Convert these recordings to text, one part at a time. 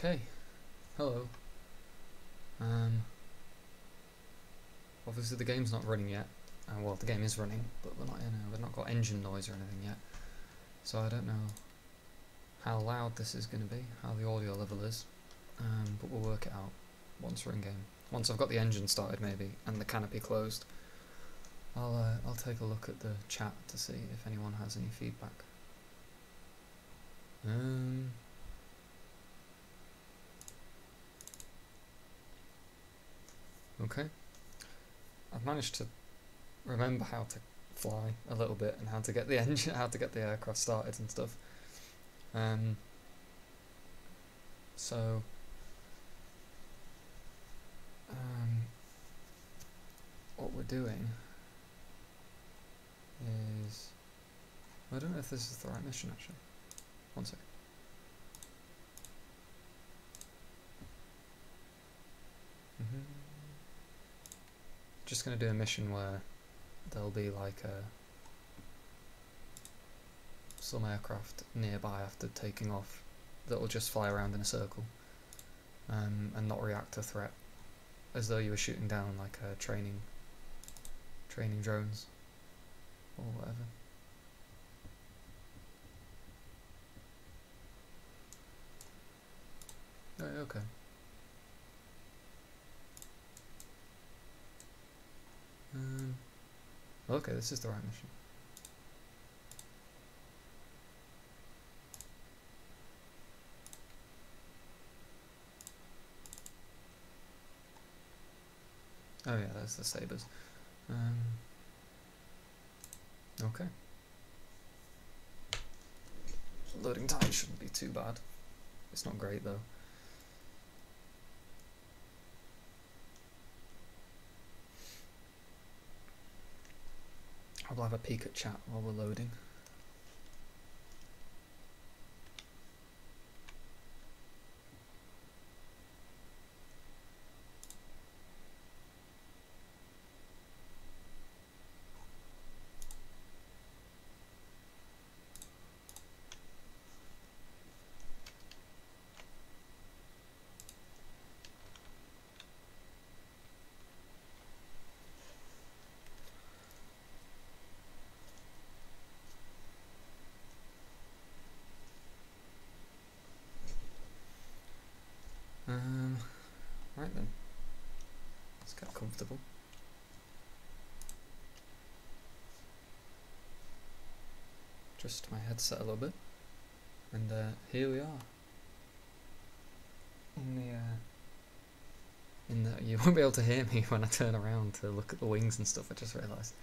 Okay, hello. Obviously the game's not running yet. Well, the game is running, but we've not got engine noise or anything yet. So I don't know how loud this is going to be, how the audio level is. But we'll work it out once we're in game. Once I've got the engine started, maybe, and the canopy closed, I'll take a look at the chat to see if anyone has any feedback. Okay. I've managed to remember how to fly a little bit and how to get the engine, how to get the aircraft started and stuff. What we're doing is, I don't know if this is the right mission actually. One second. Just going to do a mission where there'll be like some aircraft nearby after taking off that will just fly around in a circle and not react to threat, as though you were shooting down like training drones or whatever. Oh, okay. Okay, this is the right mission. Oh yeah, there's the sabers. Okay. Loading time shouldn't be too bad. It's not great though. I'll have a peek at chat while we're loading. Right then, let's get comfortable. Adjust my headset a little bit, and here we are. You won't be able to hear me when I turn around to look at the wings and stuff. I just realised.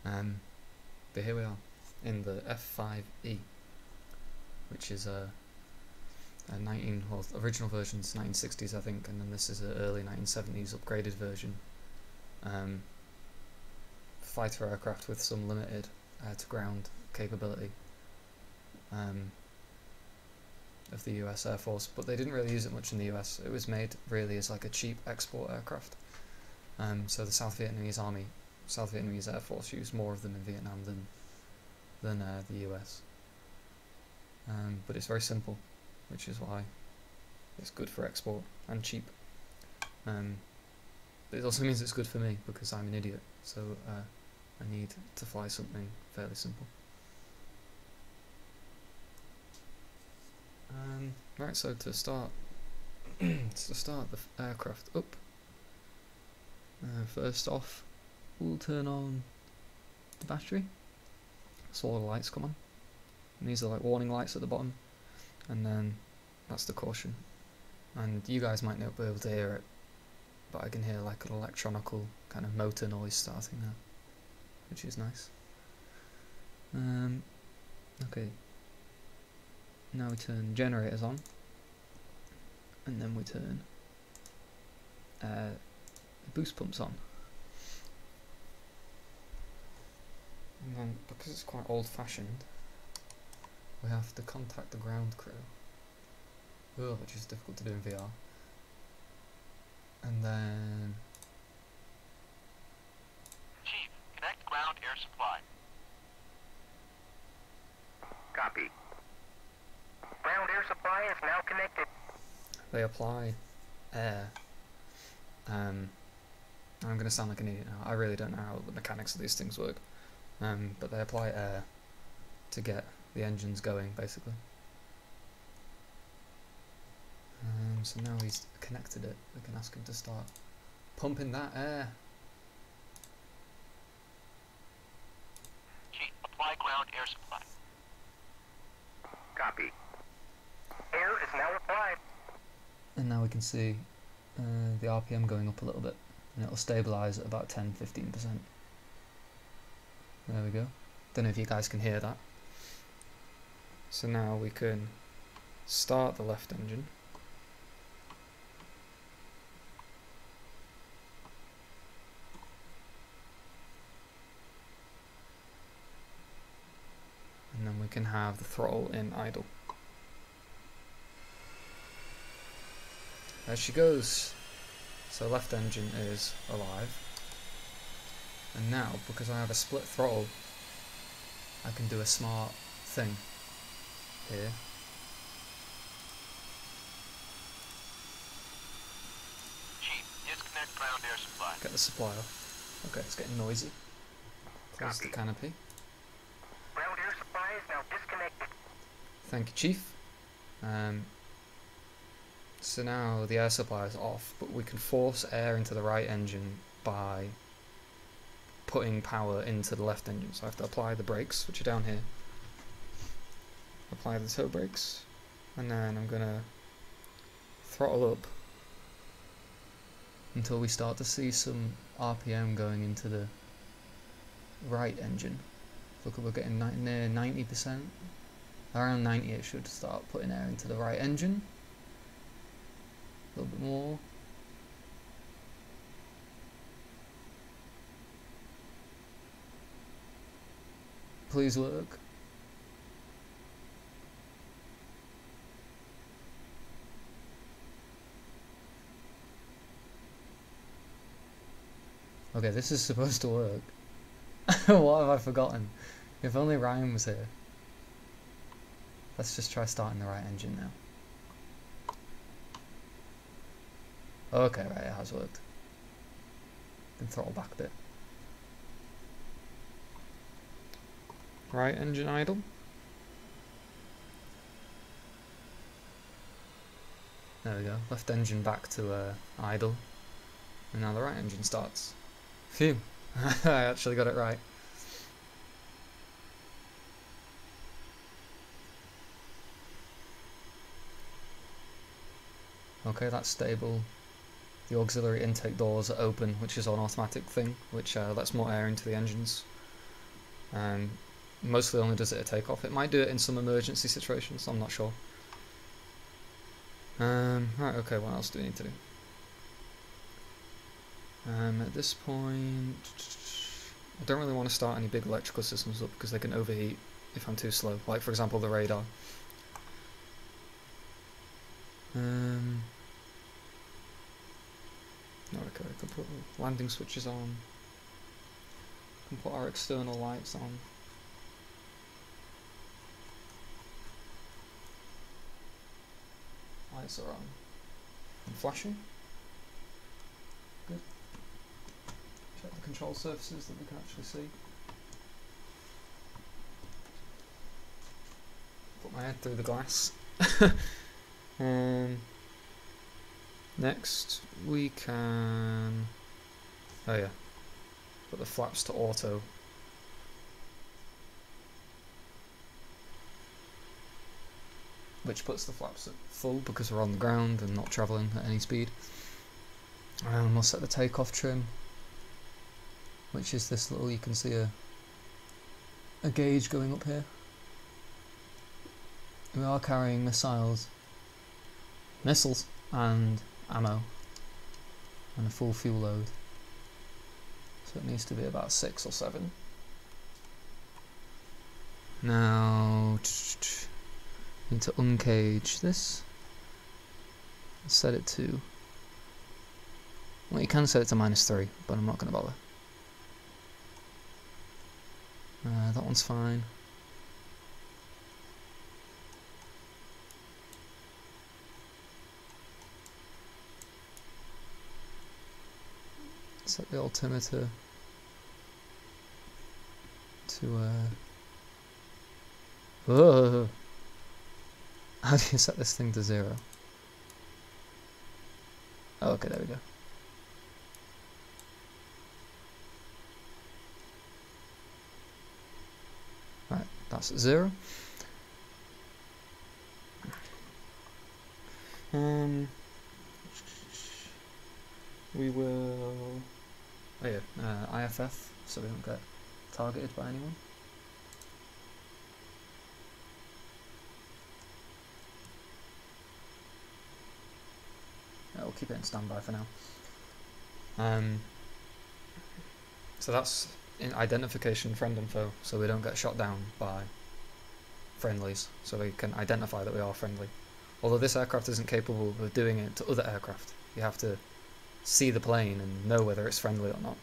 But here we are in the F-5E, which is original version's 1960s I think, and then this is an early 1970s upgraded version. Fighter aircraft with some limited air-to-ground capability of the US Air Force, but they didn't really use it much in the US. It was made really as like a cheap export aircraft. So the South Vietnamese Air Force used more of them in Vietnam than the US. But it's very simple, which is why it's good for export and cheap. But it also means it's good for me because I'm an idiot, so I need to fly something fairly simple. Right, so to start the aircraft up, first off we'll turn on the battery so all the lights come on, and these are like warning lights at the bottom, and then that's the caution, and you guys might not be able to hear it, but I can hear like an electronical kind of motor noise starting there, which is nice. Okay, now we turn generators on, and then we turn boost pumps on, and then because it's quite old-fashioned we have to contact the ground crew, which is difficult to do in VR, and then Chief, connect ground air supply. Copy. Ground air supply is now connected. they apply air. I'm going to sound like an idiot now. I really don't know how the mechanics of these things work. But they apply air to get the engines going, basically. So now he's connected it, we can ask him to start pumping that air. Chief, apply ground air supply. Copy. Air is now applied. And now we can see the RPM going up a little bit, and it'll stabilise at about 10-15%. There we go. Don't know if you guys can hear that. So now we can start the left engine. And then we can have the throttle in idle. There she goes. So left engine is alive. And now, because I have a split throttle, I can do a smart thing here. Chief, disconnect ground air supply. Get the supply off. Okay, it's getting noisy. Close the Copy. canopy. Ground air supply is now disconnected. Thank you, Chief. So now the air supply is off, but we can force air into the right engine by putting power into the left engine. So I have to apply the brakes, which are down here. Apply the toe brakes, and then I'm gonna throttle up until we start to see some RPM going into the right engine. Look, we're getting near 90%. Around 90 it should start putting air into the right engine. A little bit more. Please work. Okay, this is supposed to work. What have I forgotten? If only Ryan was here. Let's just try starting the right engine now. Okay, right, it has worked. Can throttle back a bit. Right engine idle. There we go. Left engine back to idle. And now the right engine starts. Phew. I actually got it right. Okay, that's stable. The auxiliary intake doors are open, which is an automatic thing, which lets more air into the engines. Mostly only does it at takeoff. It might do it in some emergency situations, I'm not sure. Right, okay, what else do we need to do? At this point, I don't really want to start any big electrical systems up because they can overheat if I'm too slow, like for example the radar. Okay, I can put landing switches on, can put our external lights on. Lights are on and flashing. Good. Check the control surfaces that we can actually see. Put my head through the glass. Next we can, oh yeah, put the flaps to auto. Which puts the flaps at full because we're on the ground and not travelling at any speed. And we'll set the takeoff trim, which is this little, you can see a gauge going up here. We are carrying missiles and ammo and a full fuel load, so it needs to be about 6 or 7. Now need to uncage this, set it to, well, you can set it to -3, but I'm not going to bother. That one's fine. set the altimeter to oh, how do you set this thing to 0? Oh, okay, there we go. Right, that's at 0. We will. Oh yeah, IFF, so we don't get targeted by anyone. We'll keep it in standby for now. So that's in identification friend and foe, so we don't get shot down by friendlies, so we can identify that we are friendly. Although this aircraft isn't capable of doing it to other aircraft, you have to see the plane and know whether it's friendly or not.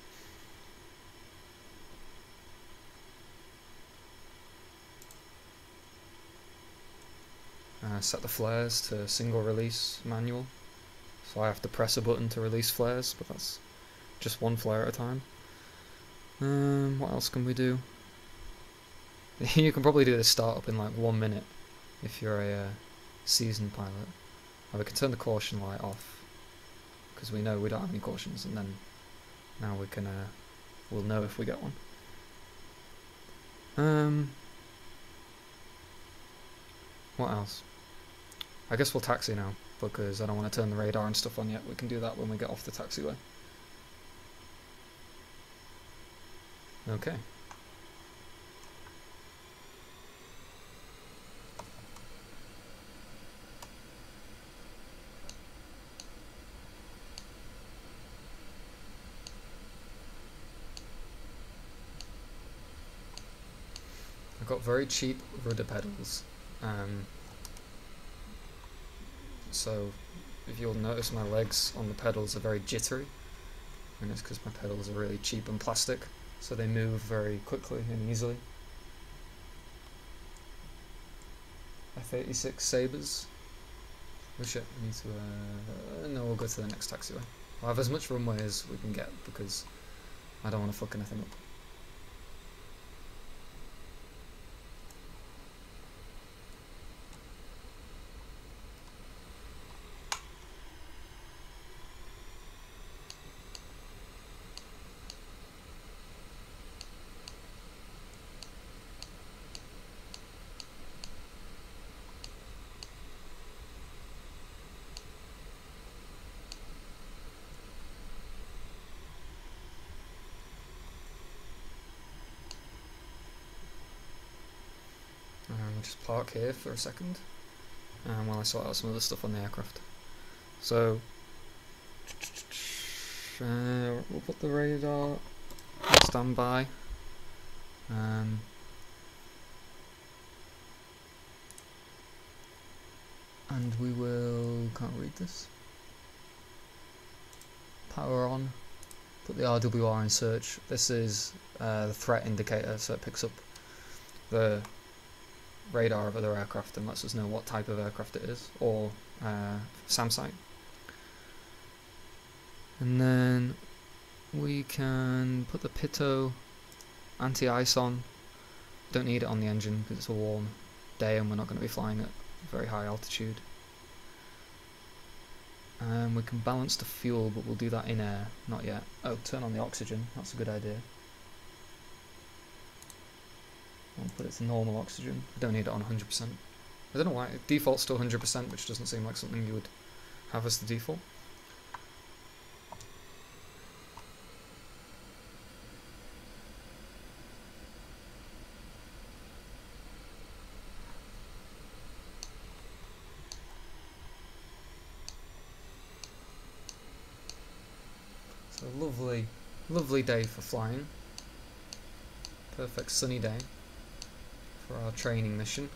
Set the flares to single release manual, so I have to press a button to release flares, but that's just one flare at a time. What else can we do? You can probably do this startup in like 1 minute if you're a seasoned pilot. We can turn the caution light off because we know we don't have any cautions, and then now we can we'll know if we get one. What else? I guess we'll taxi now because I don't want to turn the radar and stuff on yet. We can do that when we get off the taxiway. Okay. I've got very cheap rudder pedals. So if you'll notice, my legs on the pedals are very jittery, and it's because my pedals are really cheap and plastic, so they move very quickly and easily. F-86 Sabres. Oh shit, we need to, no, we'll go to the next taxiway. We'll have as much runway as we can get because I don't want to fuck anything up. We'll just park here for a second while I sort out some other stuff on the aircraft. So we'll put the radar on standby. And we will, can't read this. Power on. Put the RWR in search. This is the threat indicator, so it picks up the radar of other aircraft and lets us know what type of aircraft it is, or SAM site. And then we can put the pitot anti-ice on. Don't need it on the engine because it's a warm day and we're not going to be flying at very high altitude. And we can balance the fuel, but we'll do that in air, not yet. Oh, turn on the oxygen, that's a good idea. I'll put it to normal oxygen. I don't need it on 100%. I don't know why, it defaults to 100%, which doesn't seem like something you would have as the default. So lovely, lovely day for flying. Perfect sunny day for our training mission.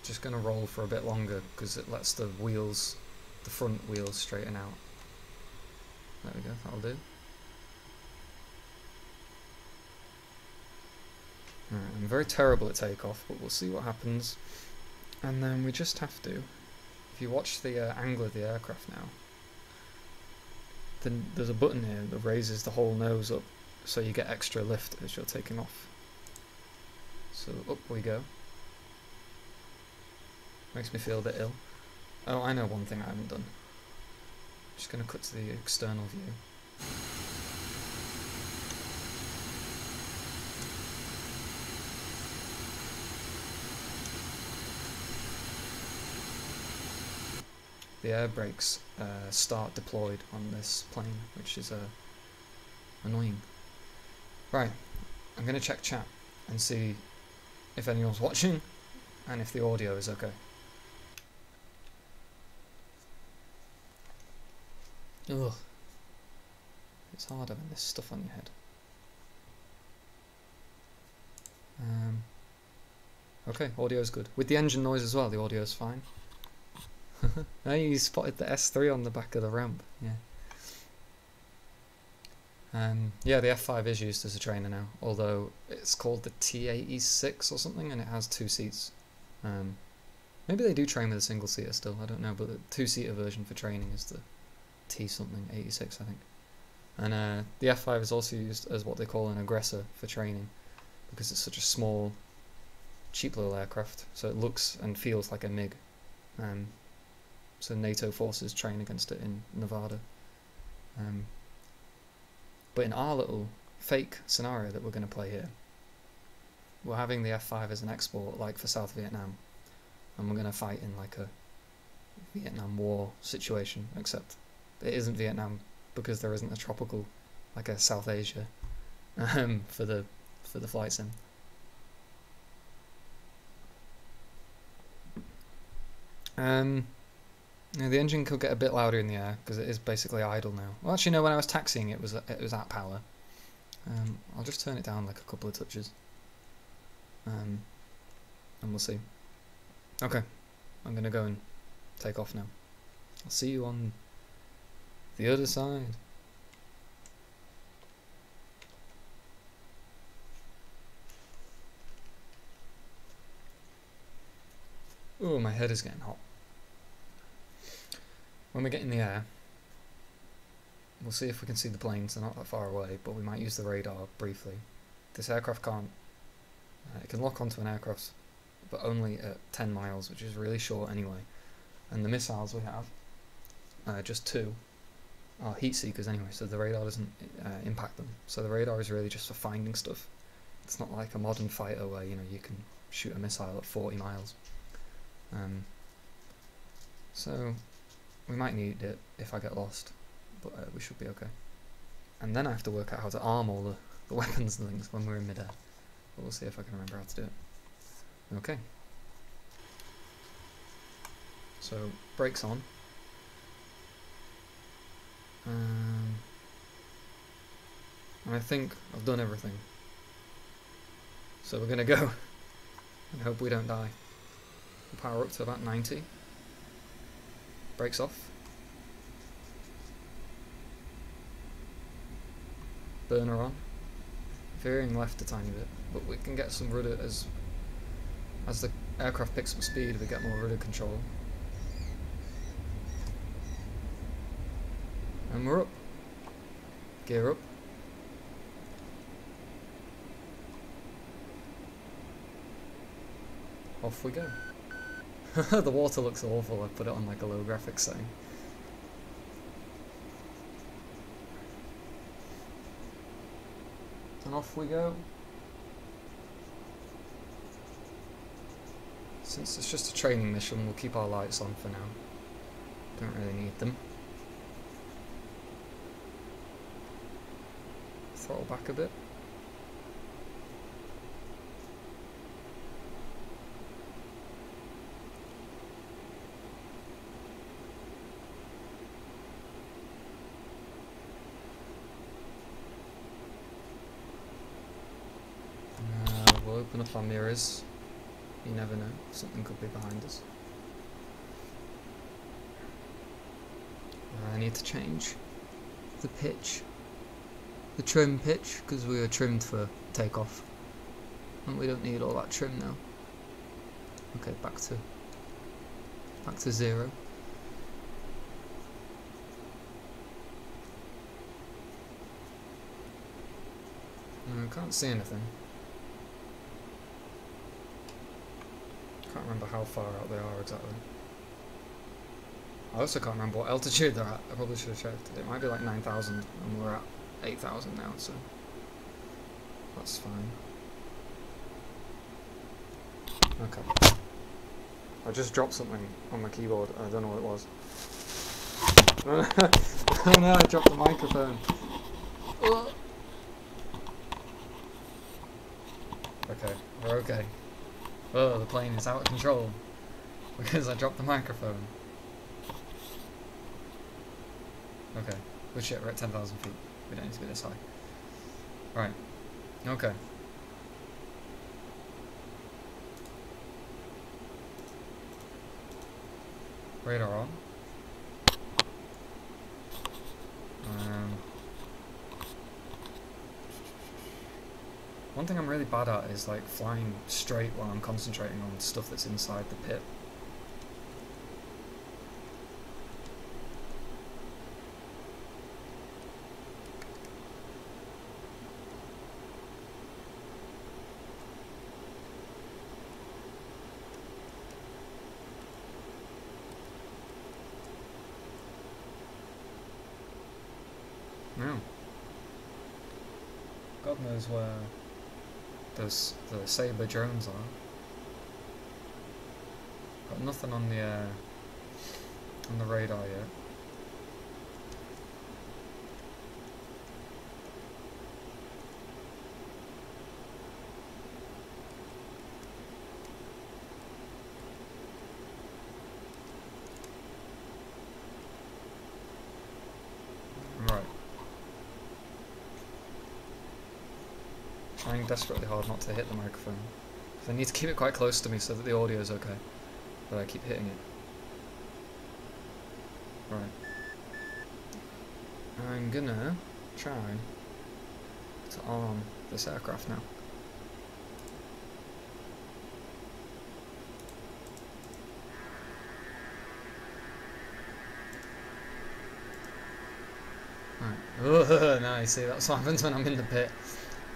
Just going to roll for a bit longer because it lets the wheels, the front wheels, straighten out. There we go, that'll do. Alright, I'm very terrible at takeoff, but we'll see what happens. And then we just have to, if you watch the angle of the aircraft now, then there's a button here that raises the whole nose up so you get extra lift as you're taking off. So up we go. Makes me feel a bit ill. Oh, I know one thing I haven't done. Just going to cut to the external view. The air brakes start deployed on this plane, which is annoying. Right, I'm going to check chat and see if anyone's watching and if the audio is okay. Ugh. It's hard having this stuff on your head. Okay, audio's good. With the engine noise as well, the audio's fine. Hey, you spotted the S3 on the back of the ramp, yeah. Yeah, the F5 is used as a trainer now, although it's called the T86 or something, and it has 2 seats. Maybe they do train with a single seater still, I don't know, but the 2-seater version for training is the T something 86, I think. And the F5 is also used as what they call an aggressor for training, because it's such a small, cheap little aircraft, so it looks and feels like a MiG. So NATO forces train against it in Nevada. But in our little fake scenario that we're going to play here, we're having the F5 as an export, like for South Vietnam, and we're going to fight in like a Vietnam War situation, except it isn't Vietnam because there isn't a tropical, like a South Asia, for the flight sim. Now the engine could get a bit louder in the air because it is basically idle now. Well, actually, no. When I was taxiing, it was at power. I'll just turn it down like a couple of touches, and we'll see. Okay, I'm gonna go and take off now. I'll see you on the other side. Oh, my head is getting hot. When we get in the air, we'll see if we can see the planes. They're not that far away, but we might use the radar briefly. This aircraft can't. It can lock onto an aircraft, but only at 10 miles, which is really short anyway. And the missiles we have, just 2, are heat seekers anyway, so the radar doesn't impact them. So the radar is really just for finding stuff. It's not like a modern fighter where you can shoot a missile at 40 miles. So we might need it if I get lost, but we should be okay. And then I have to work out how to arm all the weapons and things when we're in midair. But we'll see if I can remember how to do it. Okay. So, brakes on. And I think I've done everything. So we're gonna go and hope we don't die. We'll power up to about 90. Brakes off. Burner on. Veering left a tiny bit, but we can get some rudder as the aircraft picks up speed. We get more rudder control, and we're up. Gear up. Off we go. The water looks awful. I put it on like a low graphics setting. And off we go. Since it's just a training mission, we'll keep our lights on for now. Don't really need them. Throttle back a bit. We'll open up our mirrors. You never know, something could be behind us. I need to change the pitch, the trim pitch, because we were trimmed for takeoff. And we don't need all that trim now. Okay, back to 0. I can't see anything. Can't remember how far out they are exactly. I also can't remember what altitude they're at. I probably should have checked. It might be like 9,000 and we're at 8,000 now, so that's fine. Okay. I just dropped something on my keyboard. I don't know what it was. Oh no, I dropped the microphone. Okay, we're okay. Oh, the plane is out of control because I dropped the microphone. Okay, good shit, we're at 10,000 feet. We don't need to be this high. Right, okay. Radar on. One thing I'm really bad at is like flying straight while I'm concentrating on stuff that's inside the pit. No. God knows where the Sabre drones are. Got nothing on the radar yet. Right. Trying desperately hard not to hit the microphone. I need to keep it quite close to me so that the audio is okay. But I keep hitting it. Right. I'm gonna try to arm this aircraft now. Right. Oh, nice. See, that's what happens when I'm in the pit.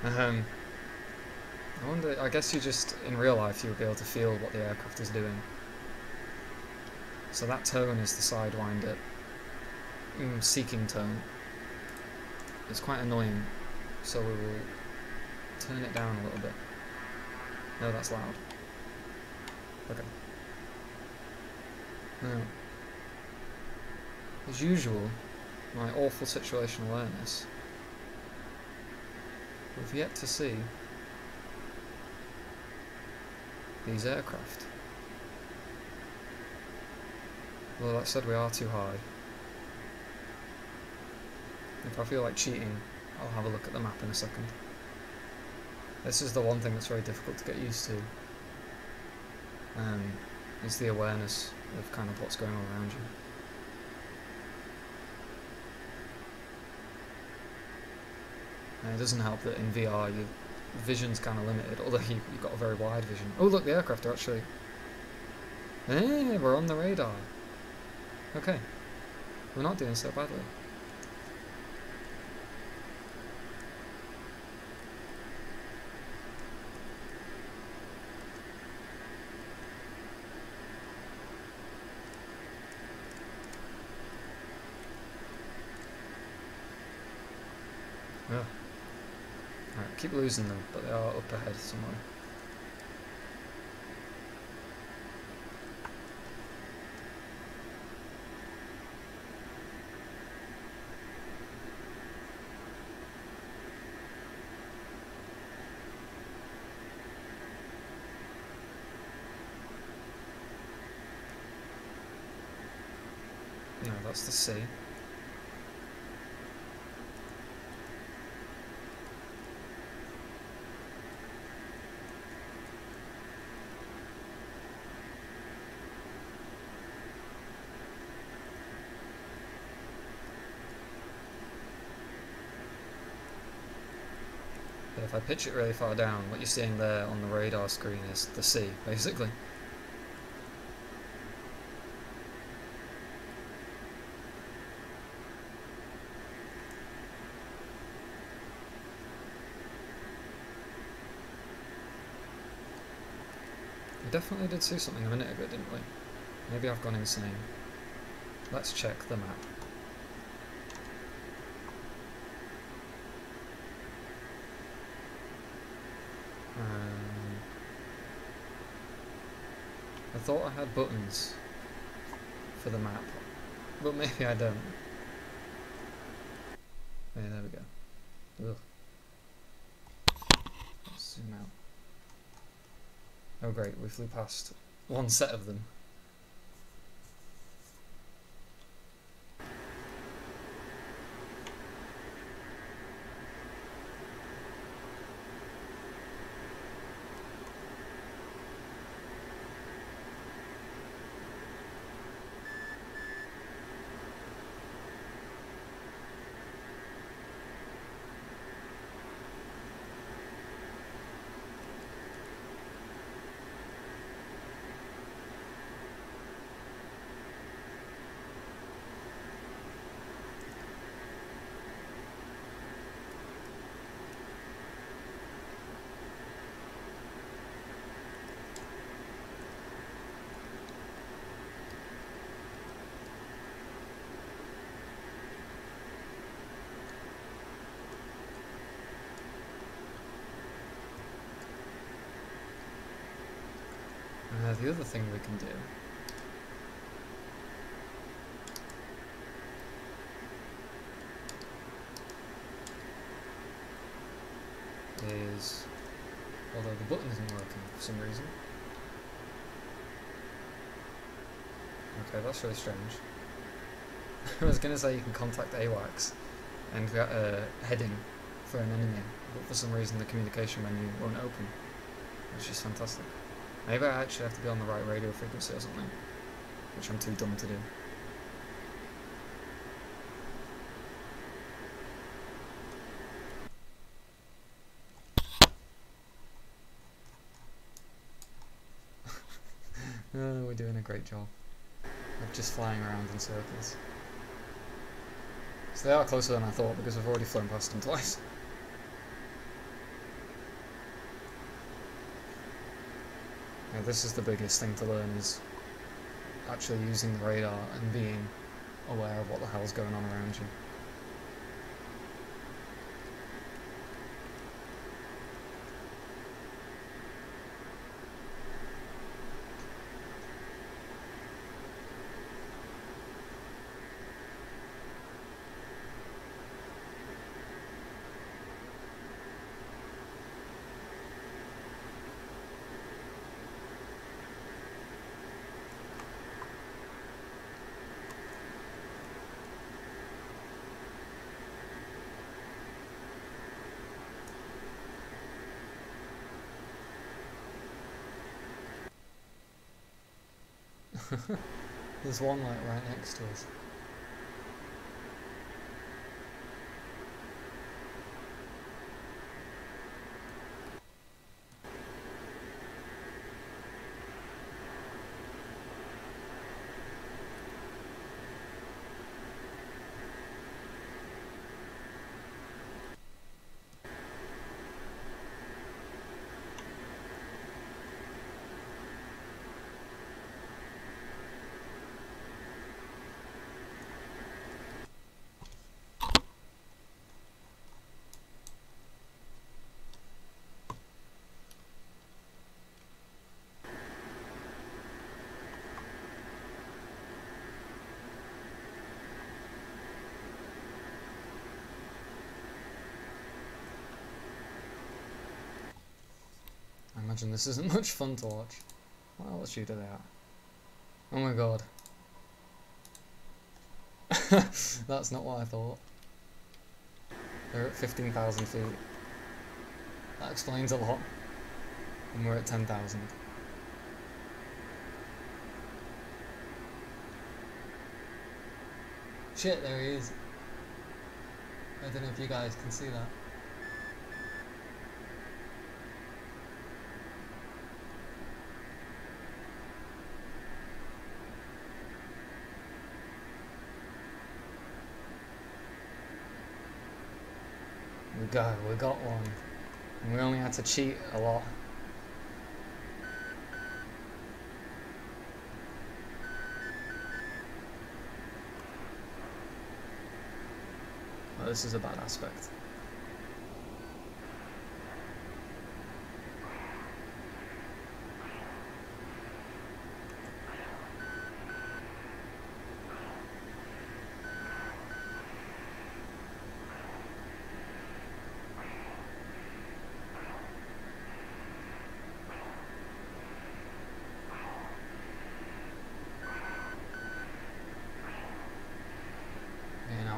I wonder, I guess you just, in real life, you would be able to feel what the aircraft is doing. So that tone is the Sidewinder seeking tone. It's quite annoying, so we will turn it down a little bit. No, that's loud. Okay. Now, as usual, my awful situational awareness, we've yet to see these aircraft. Well, that said, we are too high. If I feel like cheating, I'll have a look at the map in a second. This is the one thing that's very difficult to get used to. Is the awareness of kind of what's going on around you. And it doesn't help that in VR your vision's kind of limited, although you've got a very wide vision. Oh look, the aircraft are actually... Hey, we're on the radar. Okay, we're not doing so badly. Yeah. Alright, keep losing them, but they are up ahead somewhere. No, that's the C. if I pitch it really far down, what you're seeing there on the radar screen is the sea, basically. We definitely did see something a minute ago, didn't we? Maybe I've gone insane. Let's check the map. I thought I had buttons for the map, but maybe I don't. Yeah, there we go. Ugh. Let's zoom out. Oh great, we flew past one set of them. The other thing we can do is, although the button isn't working for some reason. Okay, that's really strange. I was going to say you can contact AWACS and get a heading for an enemy, but for some reason the communication menu won't open, which is fantastic. Maybe I actually have to be on the right radio frequency or something, which I'm too dumb to do. Oh, we're doing a great job of just flying around in circles. So they are closer than I thought because I've already flown past them twice. Yeah, this is the biggest thing to learn, is actually using the radar and being aware of what the hell's going on around you. There's one like right next to us. I imagine this isn't much fun to watch. What altitude are they at? Oh my god. That's not what I thought. They're at 15,000 feet. That explains a lot. And we're at 10,000. Shit, there he is. I don't know if you guys can see that. we go, we got one. And we only had to cheat a lot. Oh, this is a bad aspect.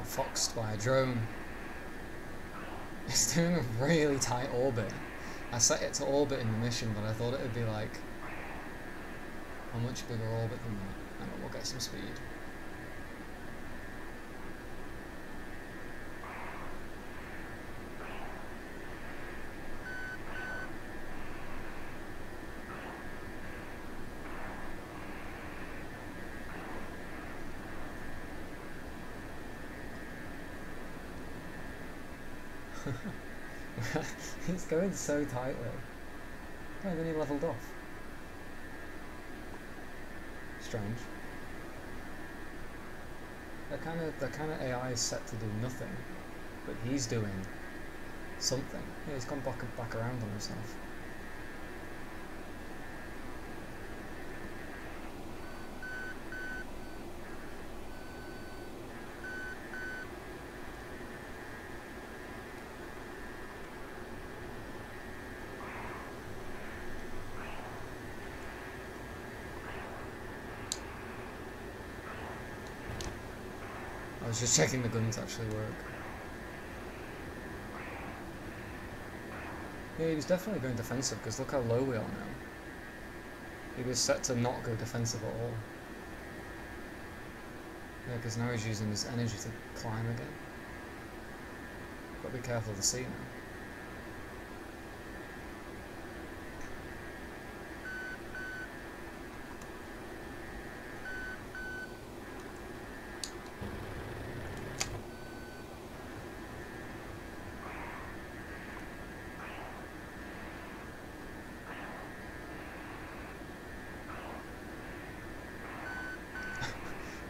Foxed by a drone. It's doing a really tight orbit. I set it to orbit in the mission, but I thought it would be like a much bigger orbit than that. And we'll get some speed. It's going so tightly. Oh, then he leveled off. Strange. That kind of AI is set to do nothing, but he's doing something. Yeah, he's gone back around on himself. I was just checking the guns actually work. Yeah, he was definitely going defensive, because look how low we are now. He was set to not go defensive at all. Yeah, because now he's using his energy to climb again. Got to be careful of the sea now.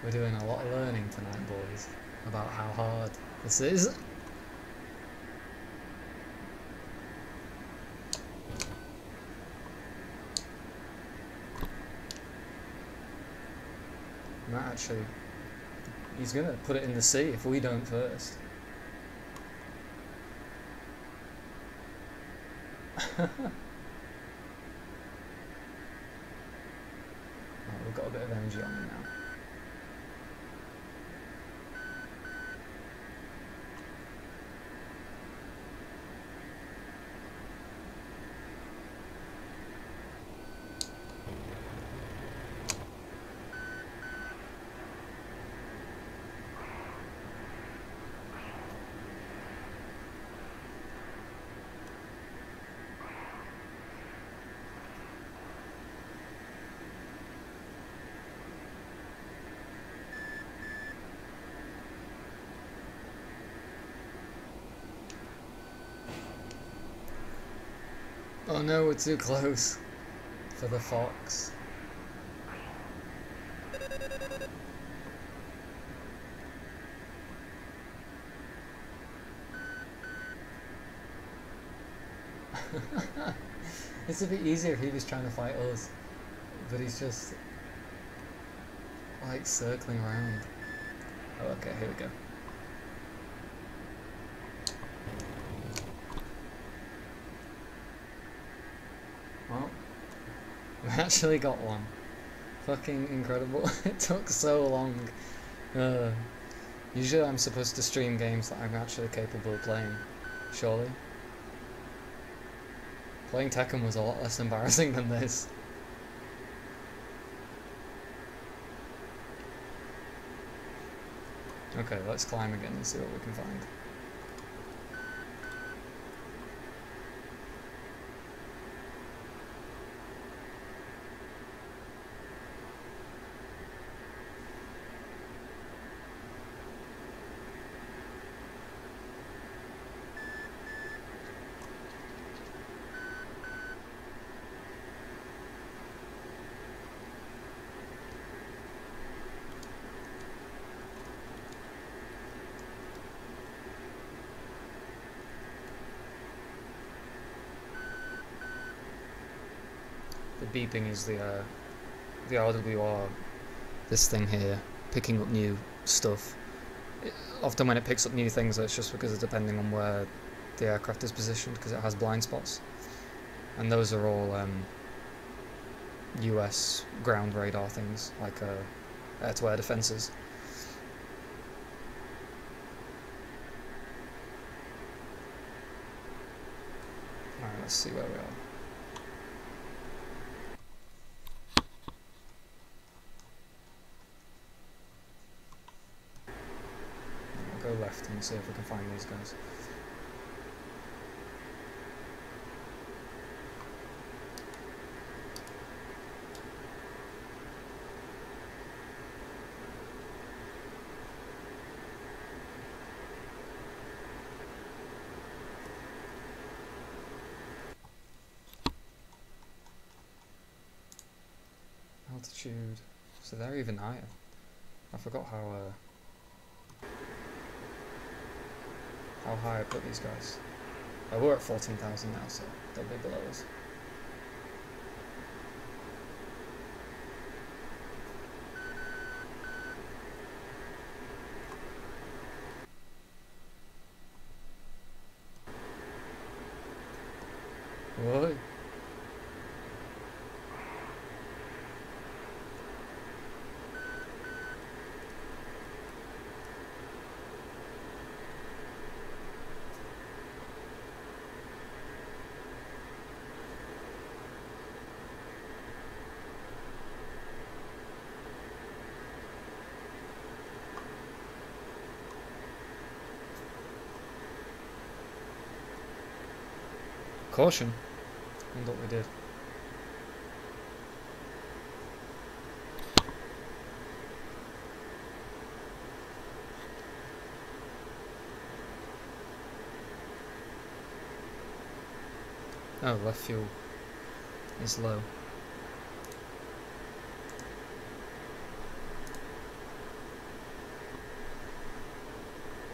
We're doing a lot of learning tonight, boys, about how hard this is. Might actually, he's gonna put it in the sea if we don't first. Right, we've got a bit of energy on him now. Oh no, we're too close for the fox. It's a bit easier if he was trying to fight us, but he's just like circling around. Oh, okay, here we go. Well, we actually got one. Fucking incredible. It took so long. Usually I'm supposed to stream games that I'm actually capable of playing, surely. Playing Tekken was a lot less embarrassing than this. Okay, let's climb again and see what we can find. beeping is the RWR, this thing here, picking up new stuff. Often when it picks up new things, it's just because it's depending on where the aircraft is positioned, because it has blind spots. And those are all US ground radar things, like air-to-air defences. Alright, let's see where we are. We'll go left and see if we can find these guys. Altitude, so they're even higher. I forgot how high I put these guys. We're at 14,000 now, so they'll be below us. Whoa. Caution. And what we did. Oh, left fuel is low.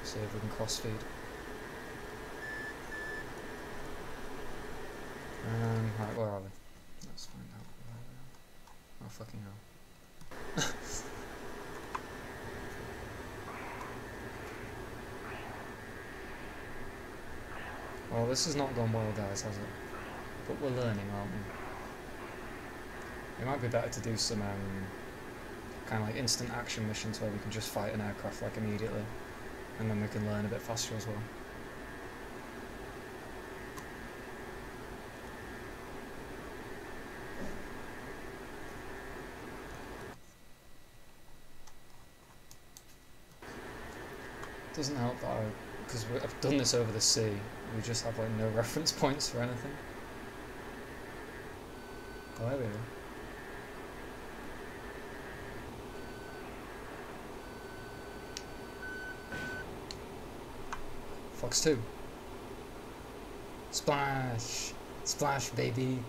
See if we can cross feed. Right, where are we? Let's find out where we are. Oh, fucking hell. Well, this has not gone well, guys, has it? But we're learning, aren't we? It might be better to do some kind of like instant action missions where we can just fight an aircraft like immediately, and then we can learn a bit faster as well. Doesn't help that because I've done this over the sea, we just have like no reference points for anything. Oh, there we go. Fox 2. Splash! Splash, baby!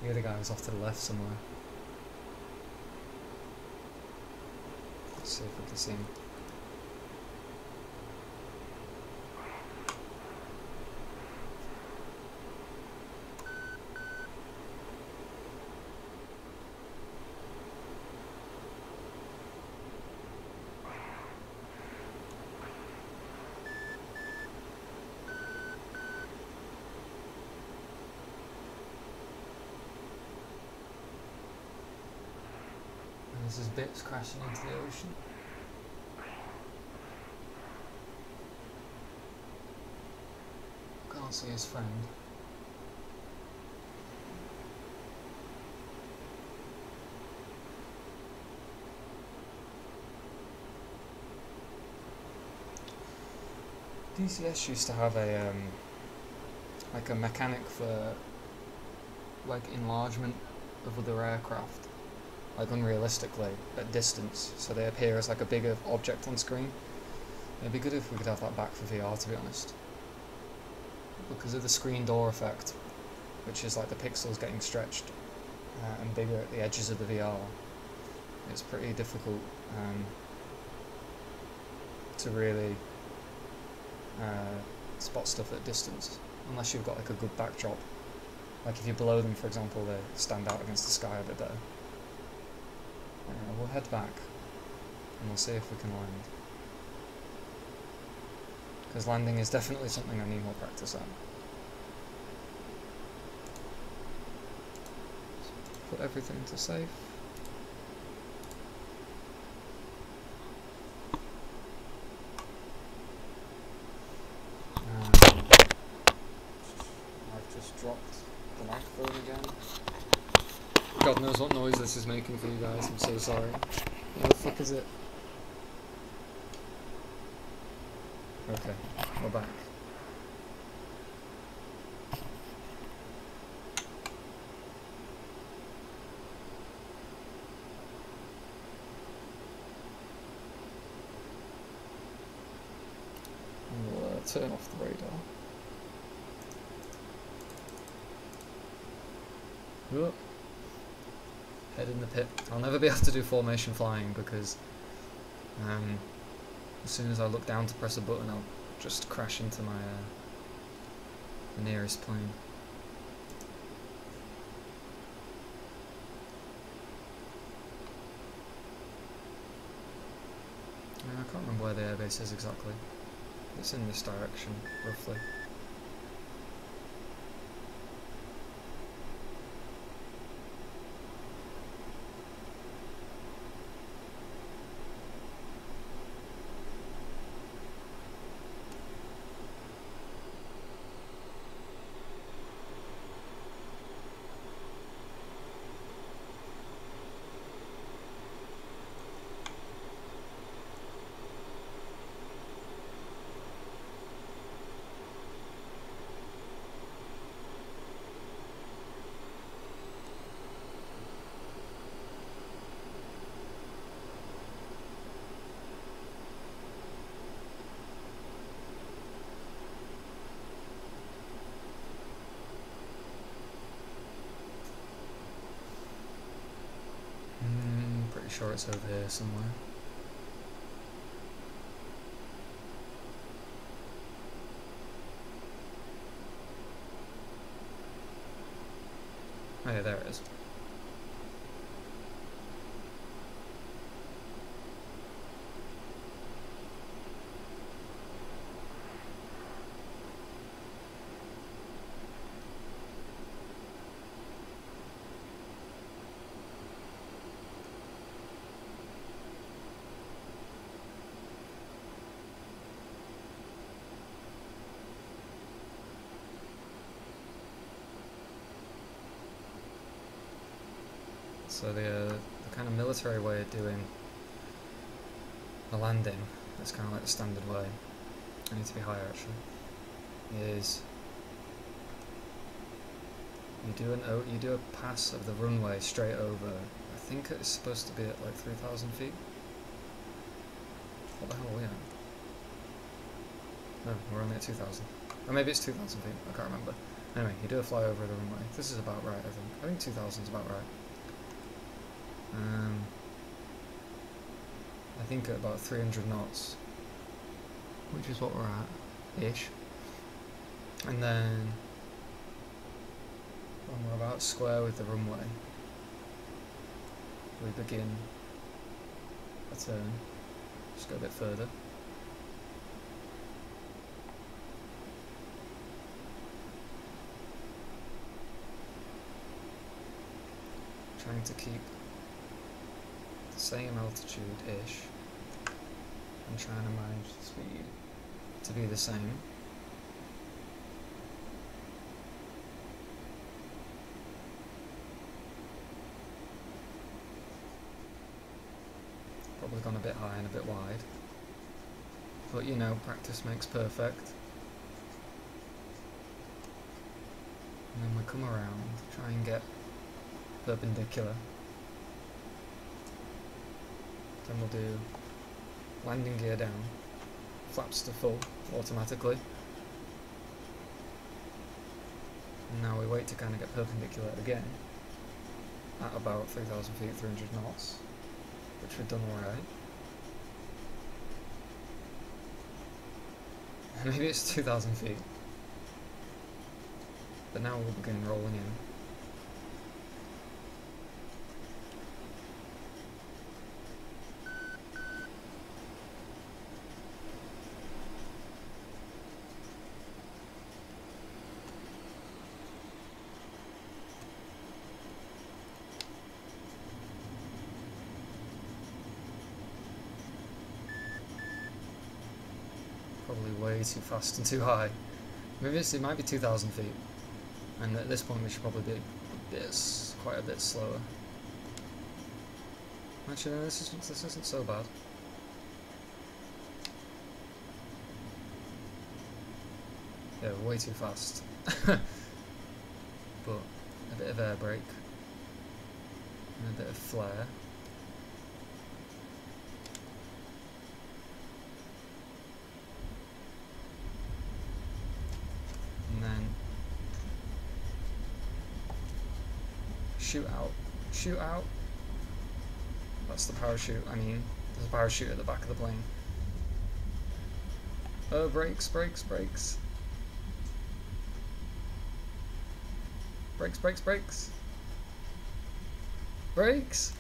The other guy was off to the left somewhere. Let's see if we can see him. There's his bits crashing into the ocean. Can't see his friend. DCS used to have a like a mechanic for like enlargement of other aircraft, like unrealistically at distance, so they appear as like a bigger object on screen. It'd be good if we could have that back for VR, to be honest, because of the screen door effect, which is like the pixels getting stretched and bigger at the edges of the VR. It's pretty difficult to really spot stuff at distance, unless you've got like a good backdrop Like if you're below them, for example, they stand out against the sky a bit better. We'll head back and we'll see if we can land. Because landing is definitely something I need more practice at. Put everything to safe. I've just dropped the microphone again. God knows what noise this is making for you guys, I'm so sorry. What the fuck is it? Okay, we're back. We'll turn off the radar. Whoop. Head in the pit. I'll never be able to do formation flying because as soon as I look down to press a button, I'll just crash into my the nearest plane. I can't remember where the airbase is exactly. It's in this direction, roughly. Pretty sure it's over here somewhere. Oh yeah, there it is. So the kind of military way of doing a landing, that's kind of like the standard way, I need to be higher actually, is you do a pass of the runway straight over. I think it's supposed to be at like 3,000 feet. What the hell are we at? No, we're only at 2,000. Or maybe it's 2,000 feet, I can't remember. Anyway, you do a fly over the runway. This is about right, I think. I think 2,000 is about right. I think at about 300 knots, which is what we're at, ish. And then when we're about square with the runway, we begin a turn. Just go a bit further. Trying to keep the same altitude-ish and trying to manage the speed to be the same. Probably gone a bit high and a bit wide, but you know, practice makes perfect. And then we come around, try and get perpendicular. Then we'll do landing gear down, flaps to full automatically. And now we wait to kind of get perpendicular again at about 3,000 feet, 300 knots, which we've done alright. Maybe it's 2,000 feet. but now we'll begin rolling in. Probably way too fast and too high. Maybe it might be 2,000 feet, and at this point we should probably be quite a bit slower. Actually, no, this isn't so bad. Yeah, way too fast. But a bit of air brake and a bit of flare. And then shoot out. Shoot out. That's the parachute. I mean, there's a parachute at the back of the plane. Oh, brakes, brakes, brakes. Brakes, brakes, brakes. Brakes!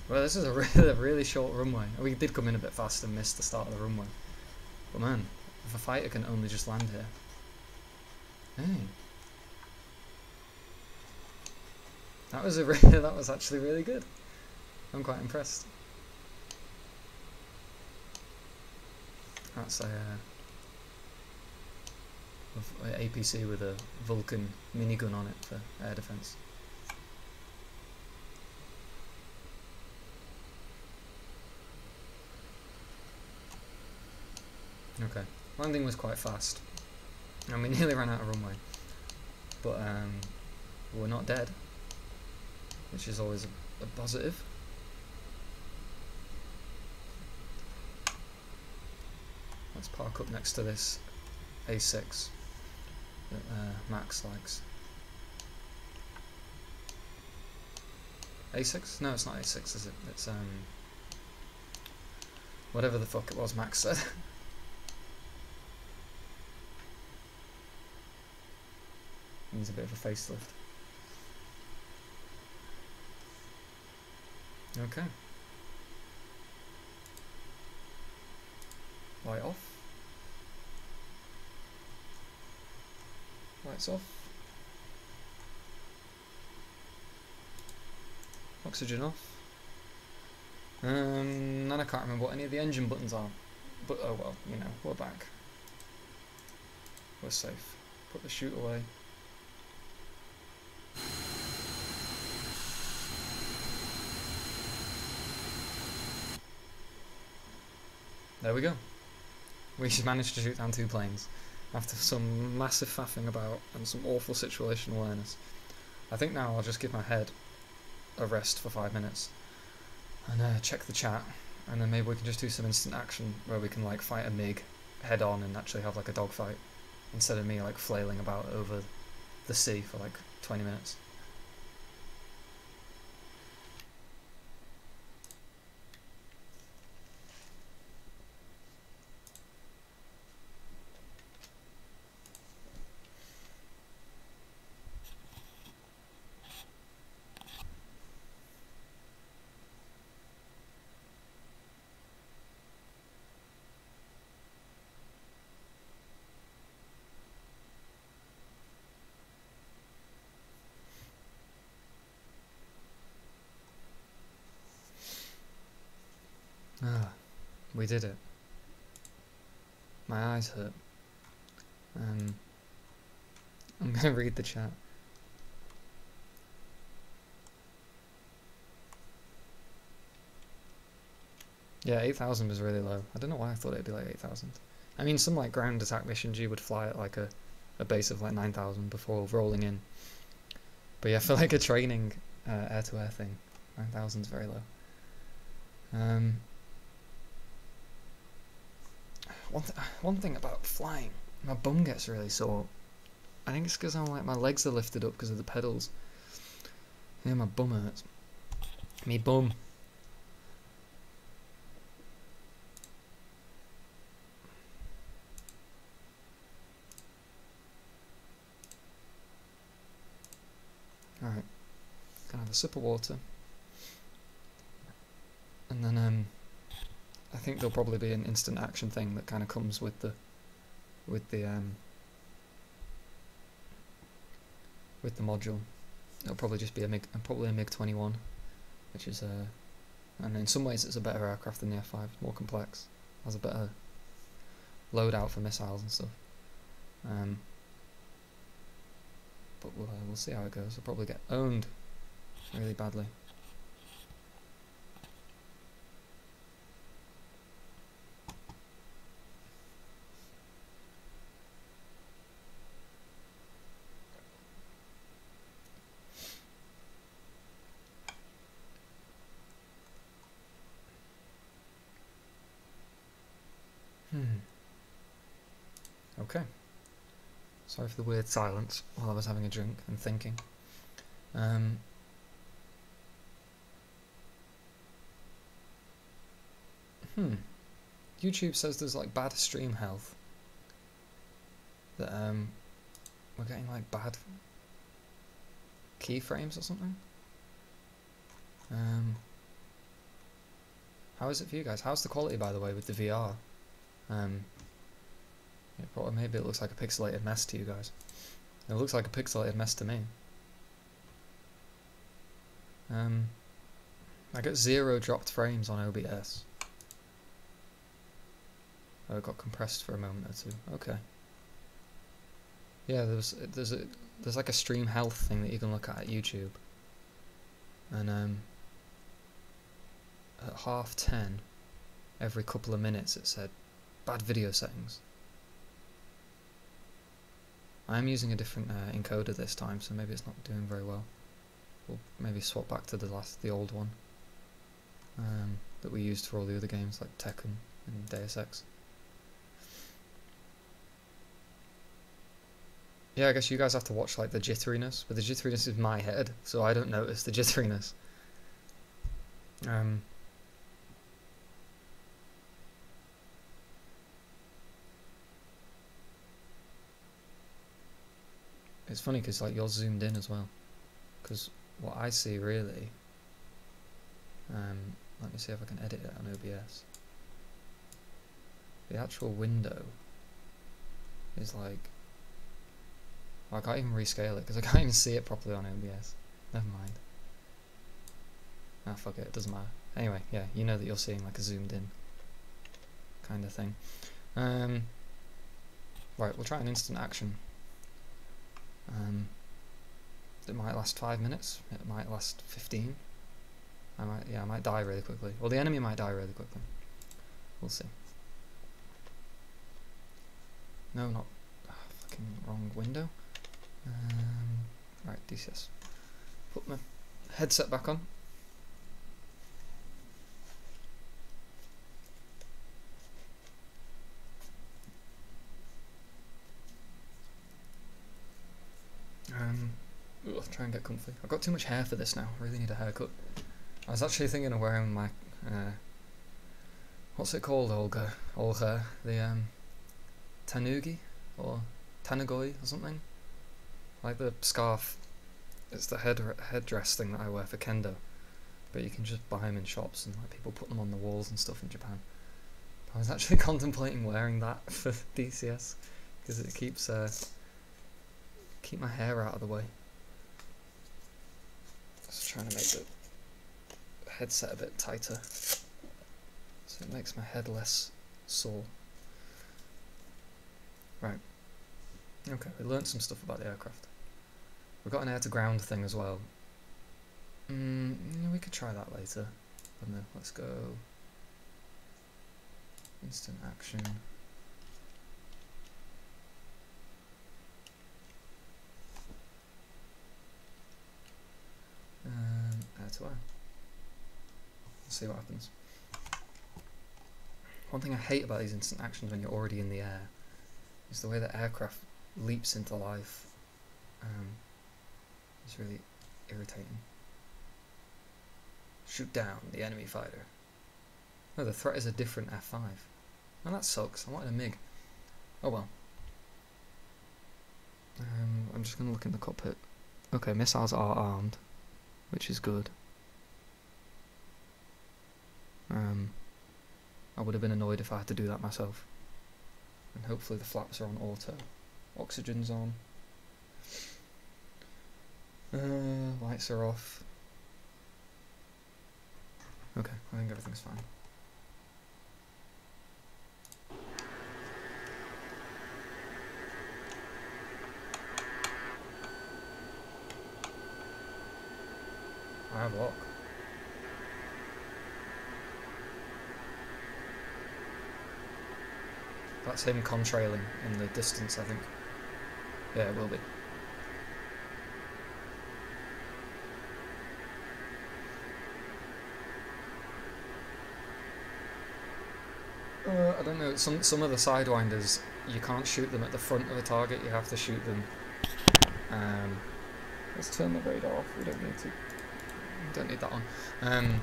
Well, this is a really short runway. We did come in a bit fast and missed the start of the runway. But man, if a fighter can only just land here. Hey. That was that was actually really good. I'm quite impressed. That's a APC with a Vulcan minigun on it for air defense. Okay, landing was quite fast, and we nearly ran out of runway, but we're not dead, which is always a positive. Let's park up next to this A6 that Max likes. A6? No, it's not A6, is it? It's whatever the fuck it was Max said. Needs a bit of a facelift. Okay. Light off. Lights off. Oxygen off. And I can't remember what any of the engine buttons are. But oh well, you know, we're back. We're safe. Put the chute away. There we go. We managed to shoot down 2 planes after some massive faffing about and some awful situational awareness. I think now I'll just give my head a rest for 5 minutes and check the chat, and then maybe we can just do some instant action where we can like fight a MiG head on and actually have like a dogfight instead of me like flailing about over the sea for like 20 minutes. Ah, we did it. My eyes hurt. I'm gonna read the chat. Yeah, 8,000 was really low. I don't know why I thought it'd be like 8,000. I mean, some like ground attack missions you would fly at like a base of like 9,000 before rolling in. But yeah, for like a training air-to-air thing, 9,000 is very low. One thing about flying, my bum gets really sore. I think it's because I'm like my legs are lifted up because of the pedals. Yeah, my bum hurts. Me bum. sip of water. And then I think there'll probably be an instant action thing that kind of comes with the module. It'll probably just be a MiG-21, which is and in some ways it's a better aircraft than the F-5, more complex, has a better loadout for missiles and stuff. But we'll see how it goes. I'll probably get owned really badly. Okay. Sorry for the weird silence while I was having a drink and thinking. YouTube says there's like bad stream health. That we're getting like bad keyframes or something. How is it for you guys? How's the quality, by the way, with the VR? Yeah, probably, maybe it looks like a pixelated mess to you guys. It looks like a pixelated mess to me. I get 0 dropped frames on OBS. Oh, it got compressed for a moment or two. Okay. Yeah, there's like a stream health thing that you can look at YouTube. And at 10:30, every couple of minutes it said bad video settings. I'm using a different encoder this time, so maybe it's not doing very well. We'll maybe swap back to the old one that we used for all the other games like Tekken and Deus Ex. Yeah, I guess you guys have to watch like the jitteriness, but the jitteriness is my head, so I don't notice the jitteriness. It's funny because like you're zoomed in as well, because what I see really, let me see if I can edit it on OBS. The actual window is like, I can't even rescale it because I can't even see it properly on OBS. Never mind. Ah, fuck it, it doesn't matter. Anyway, yeah, you know that you're seeing like a zoomed in kind of thing. Right, we'll try an instant action. It might last 5 minutes, it might last 15. I might die really quickly. Or the enemy might die really quickly. We'll see. No, not fucking wrong window. Right, DCS. Put my headset back on. Try and get comfy. I've got too much hair for this now. I really need a haircut. I was actually thinking of wearing my what's it called, Olga? The tanugi or tanagoi or something. Like the scarf. It's the headdress thing that I wear for kendo, but you can just buy them in shops and like people put them on the walls and stuff in Japan. I was actually contemplating wearing that for DCS because it keeps keep my hair out of the way. Just trying to make the headset a bit tighter so it makes my head less sore. Right. Okay, we learned some stuff about the aircraft. We've got an air-to-ground thing as well. We could try that later. I don't know, let's go. Instant action. Air to air. Let's see what happens. One thing I hate about these instant actions when you're already in the air is the way the aircraft leaps into life. It's really irritating. Shoot down the enemy fighter. No, the threat is a different F-5. Oh, that sucks. I wanted a MiG. Oh well. I'm just going to look in the cockpit. Okay, missiles are armed. which is good. I would have been annoyed if I had to do that myself. And hopefully the flaps are on auto. Oxygen's on. Lights are off. Okay, I think everything's fine. I have lock. That's him contrailing in the distance, I think. Yeah, it will be. I don't know, some of the sidewinders, you can't shoot them at the front of the target, you have to shoot them... let's turn the radar off, we don't need to. We don't need that on.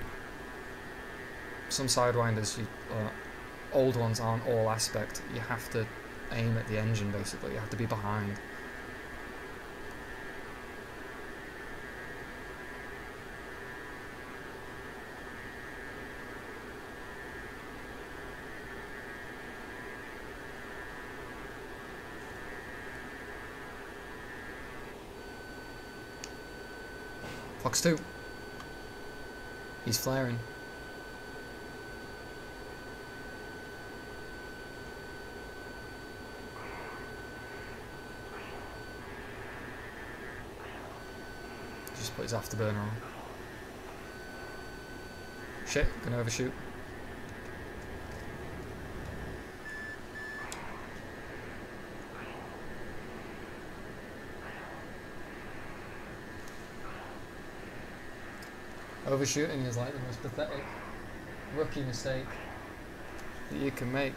Some sidewinders, old ones aren't all aspect, you have to aim at the engine basically, you have to be behind. Fox 2. He's flaring. Just put his afterburner on. Shit, gonna overshoot. Overshooting is like the most pathetic rookie mistake that you can make.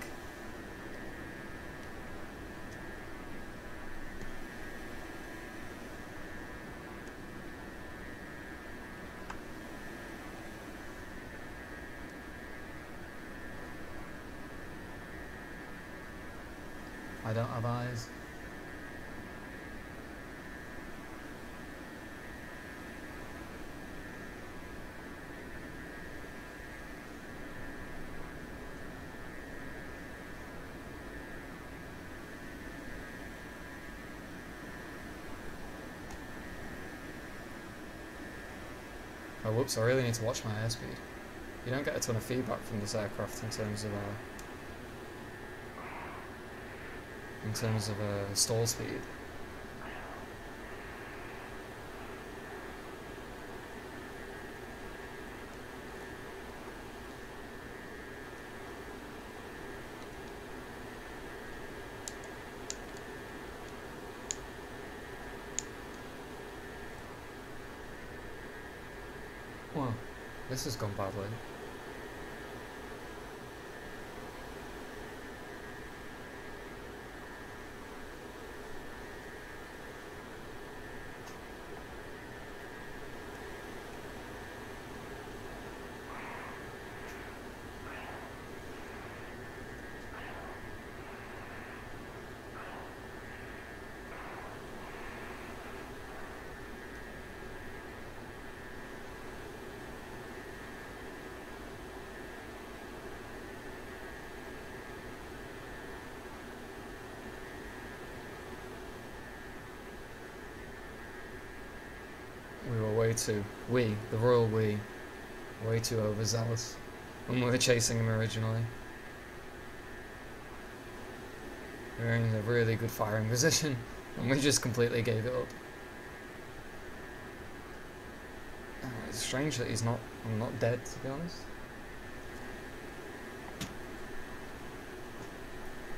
I don't have eyes. Oh whoops, I really need to watch my airspeed. You don't get a ton of feedback from this aircraft in terms of stall speed. Well, this has gone badly. The royal we, way too overzealous when we were chasing him originally. We were in a really good firing position and we just completely gave it up. Oh, it's strange that I'm not dead, to be honest.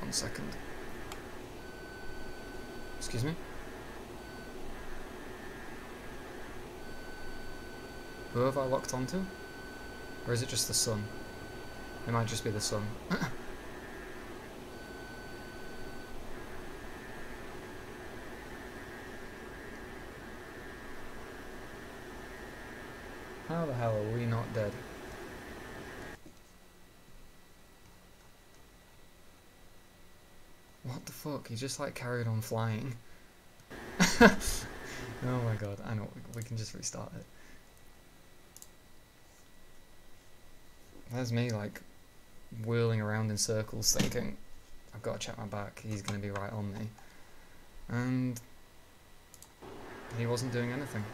1 second. Excuse me? Who have I locked onto? Or is it just the sun? It might just be the sun. How the hell are we not dead? What the fuck? He just like carried on flying. Oh my god, I know, we can just restart it. There's me, like, whirling around in circles thinking, I've got to check my back, he's going to be right on me. And he wasn't doing anything.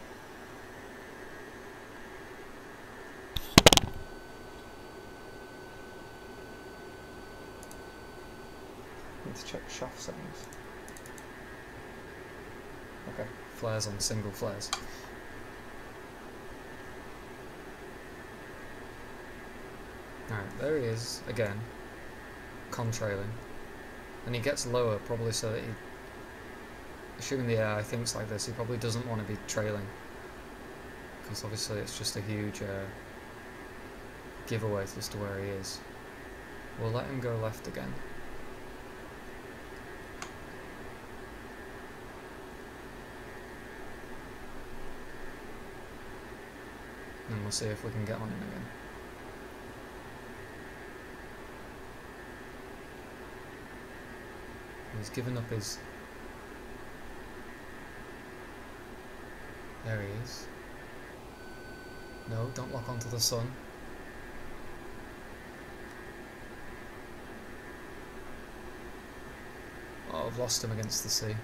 Need to check shaft settings. Okay, flares on single flares. Alright, there he is, again, contrailing. And he gets lower, probably so that he, assuming the AI thinks like this, he probably doesn't want to be trailing. Because obviously it's just a huge giveaway as to where he is. We'll let him go left again. And we'll see if we can get on him again. He's given up his... There he is. No, don't lock onto the sun. Oh, I've lost him against the sea.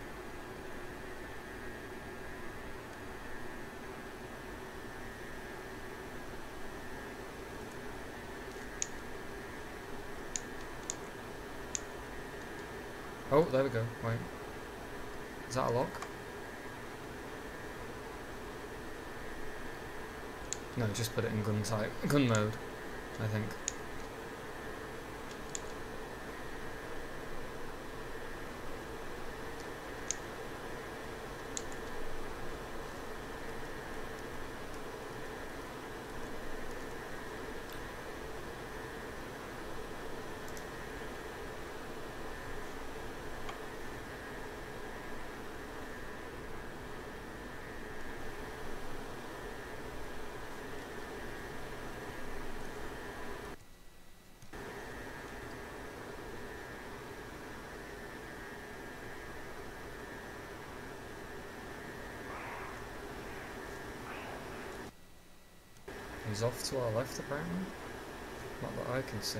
Oh, there we go. Wait. Is that a lock? No, just put it in gun mode, I think. He's off to our left apparently. Not that I can see.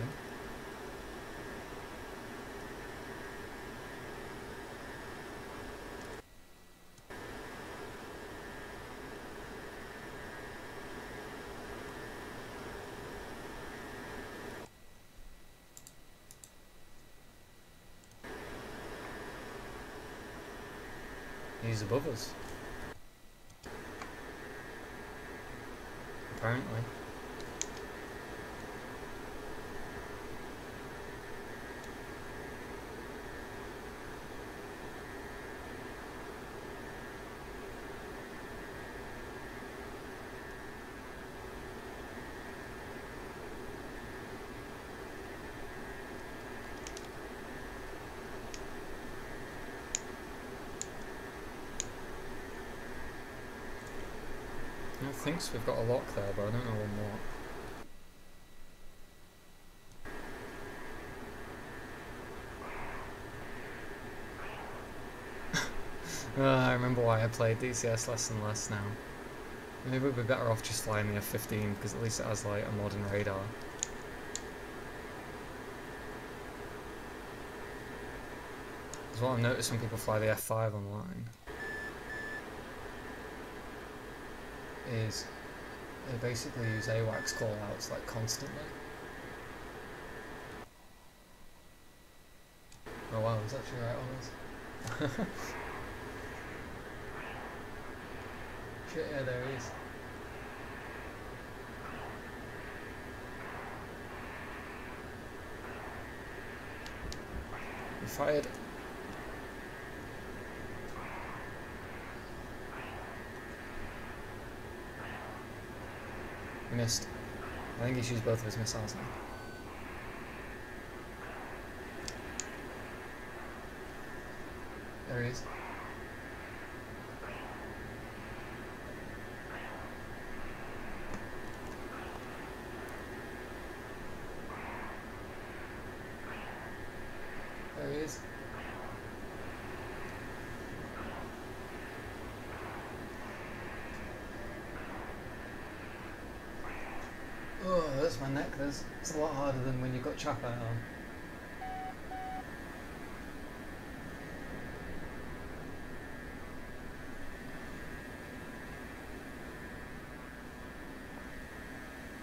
He's above us. Apparently. I think so. We've got a lock there, but I don't know on what. I remember why I played DCS less and less now. Maybe we'd be better off just flying the F-15, because at least it has like a modern radar. Because what I've noticed when people fly the F-5 online is they basically use AWACS callouts like constantly. Oh wow, he's actually right on us. Shit, yeah, there he is. We fired. He missed. I think he's used both of his missiles now. There he is. There he is. Oh, hurts my neck. It's a lot harder than when you've got chopper on.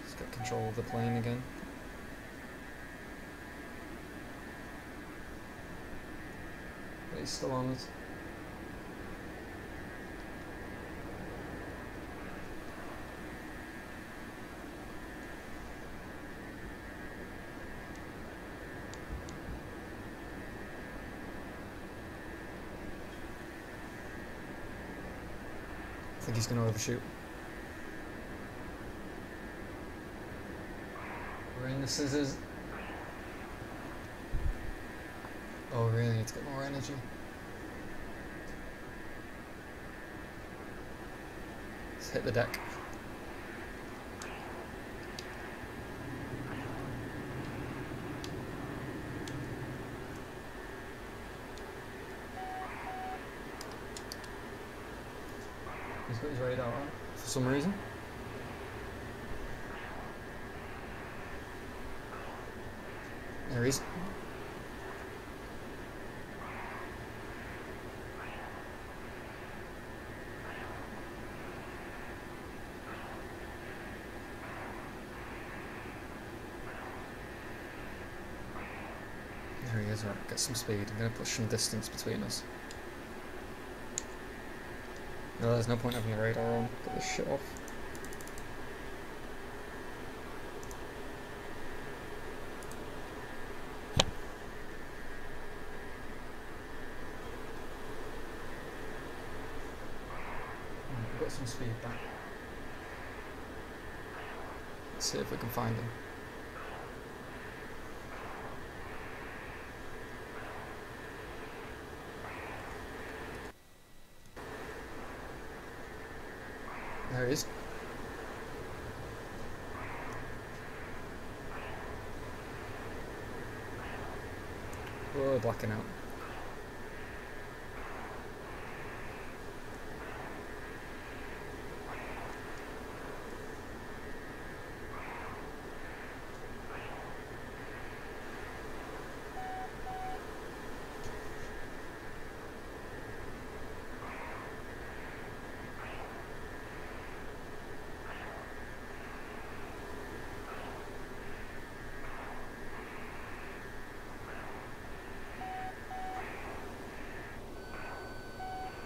Just get control of the plane again. But he's still on us. I think he's going to overshoot. We're in the scissors. Oh really, it's got more energy. Let's hit the deck. He's got his radar on for some reason. There he is. There he is, right, get some speed. I'm going to push some distance between us. No, there's no point having the radar on. Get this shit off. We've got some speed back. Let's see if we can find him. There he is. Whoa, blacking out.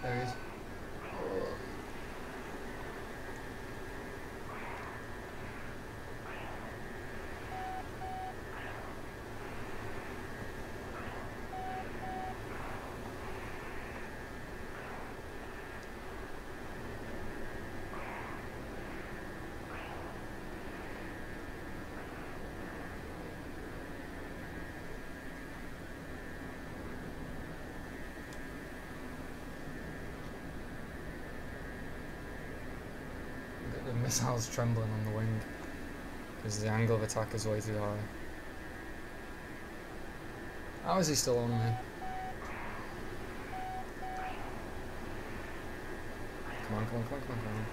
There he is. The missile's trembling on the wing because the angle of attack is way too high. How is he still on me? Come on, come on, come on, come on, come on.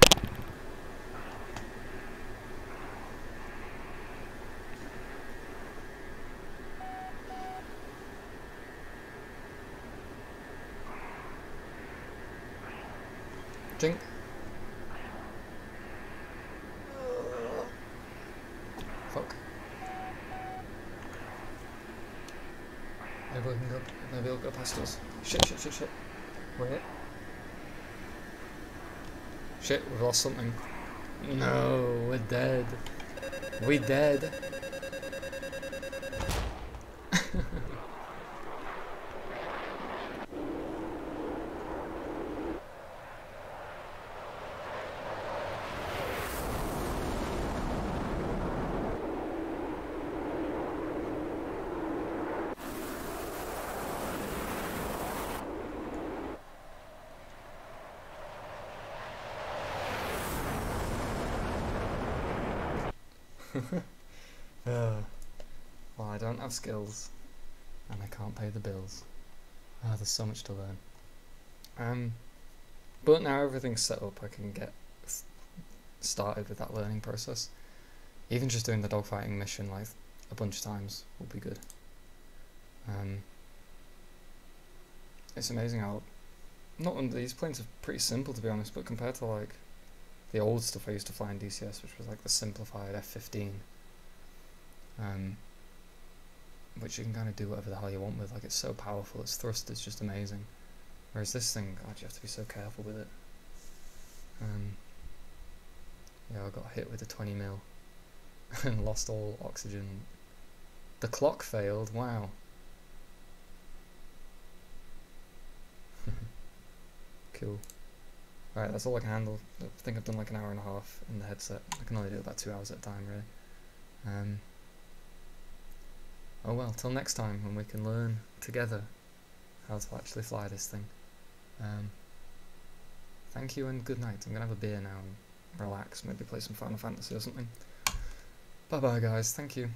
Jink. Fuck. Maybe we can go. Maybe he'll go past us. Shit, shit, shit, shit. Wait. Shit, we've lost something. No, we're dead. We dead. Well, I don't have skills, and I can't pay the bills. There's so much to learn. But now everything's set up, I can get started with that learning process. Even just doing the dogfighting mission like a bunch of times will be good. It's amazing how these planes are pretty simple to be honest, but compared to like the old stuff I used to fly in DCS, which was like the simplified F-15, which you can kind of do whatever the hell you want with. Like, it's so powerful, its thrust is just amazing. Whereas this thing, God, you have to be so careful with it. Yeah, I got hit with a 20 mil and lost all oxygen. The clock failed, wow. Cool. Alright, that's all I can handle. I think I've done like an hour and a half in the headset. I can only do about 2 hours at a time, really. Oh well, till next time when we can learn together how to actually fly this thing. Thank you and good night. I'm gonna have a beer now and relax, maybe play some Final Fantasy or something. Bye bye guys, thank you.